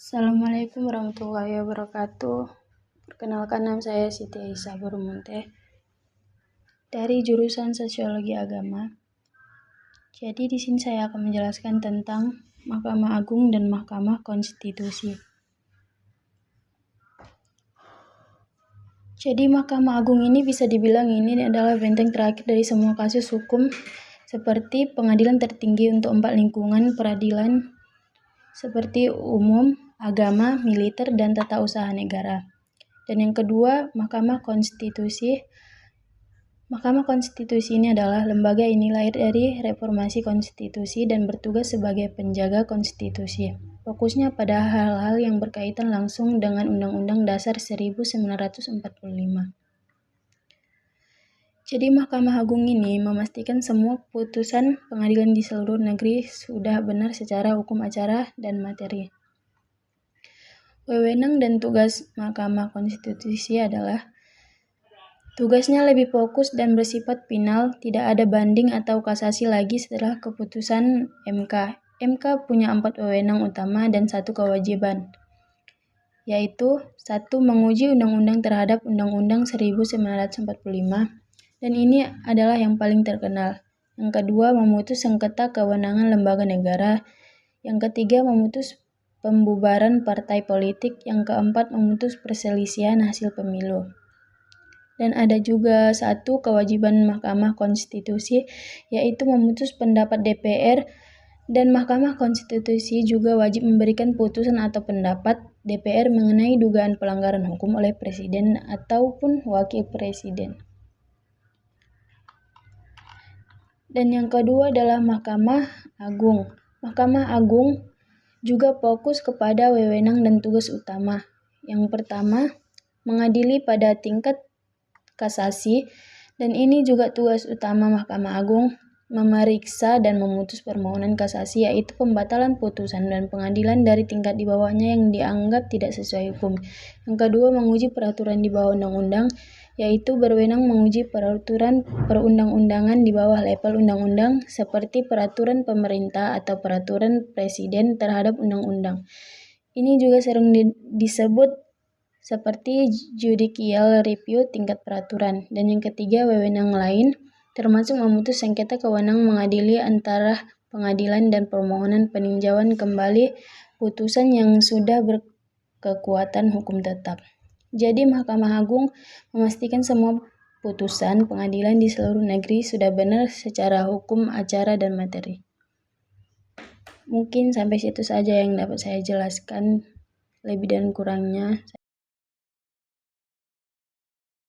Assalamualaikum warahmatullahi wabarakatuh. Perkenalkan, nama saya Siti Aisyah Burmunte dari jurusan Sosiologi Agama. Jadi di sini saya akan menjelaskan tentang Mahkamah Agung dan Mahkamah Konstitusi. Jadi Mahkamah Agung ini bisa dibilang ini adalah benteng terakhir dari semua kasus hukum seperti pengadilan tertinggi untuk 4 lingkungan peradilan seperti umum, agama, militer, dan tata usaha negara. Dan yang kedua, Mahkamah Konstitusi. Mahkamah Konstitusi ini adalah lembaga ini lahir dari reformasi konstitusi dan bertugas sebagai penjaga konstitusi. Fokusnya pada hal-hal yang berkaitan langsung dengan Undang-Undang Dasar 1945. Jadi Mahkamah Agung ini memastikan semua putusan pengadilan di seluruh negeri sudah benar secara hukum acara dan materi. Wewenang dan tugas Mahkamah Konstitusi adalah tugasnya lebih fokus dan bersifat final, tidak ada banding atau kasasi lagi setelah keputusan MK. MK punya 4 wewenang utama dan 1 kewajiban, yaitu 1. Menguji undang-undang terhadap Undang-Undang 1945, dan ini adalah yang paling terkenal. Yang kedua, memutus sengketa kewenangan lembaga negara. Yang ketiga, memutus pembubaran partai politik. Yang keempat, memutus perselisihan hasil pemilu. Dan ada juga 1 kewajiban Mahkamah Konstitusi, yaitu memutus pendapat DPR, dan Mahkamah Konstitusi juga wajib memberikan putusan atau pendapat DPR mengenai dugaan pelanggaran hukum oleh Presiden ataupun Wakil Presiden. Dan yang kedua adalah Mahkamah Agung. Mahkamah Agung juga fokus kepada wewenang dan tugas utama. Yang pertama, mengadili pada tingkat kasasi, dan ini juga tugas utama Mahkamah Agung, memeriksa dan memutus permohonan kasasi, yaitu pembatalan putusan dan pengadilan dari tingkat di bawahnya yang dianggap tidak sesuai hukum. Yang kedua, menguji peraturan di bawah undang-undang, yaitu berwenang menguji peraturan perundang-undangan di bawah level undang-undang seperti peraturan pemerintah atau peraturan presiden terhadap undang-undang. Ini juga sering disebut seperti judicial review tingkat peraturan. Dan yang ketiga, wewenang lain termasuk memutus sengketa kewenangan mengadili antara pengadilan dan permohonan peninjauan kembali putusan yang sudah berkekuatan hukum tetap. Jadi Mahkamah Agung memastikan semua putusan pengadilan di seluruh negeri sudah benar secara hukum, acara, dan materi. Mungkin sampai situ saja yang dapat saya jelaskan. Lebih dan kurangnya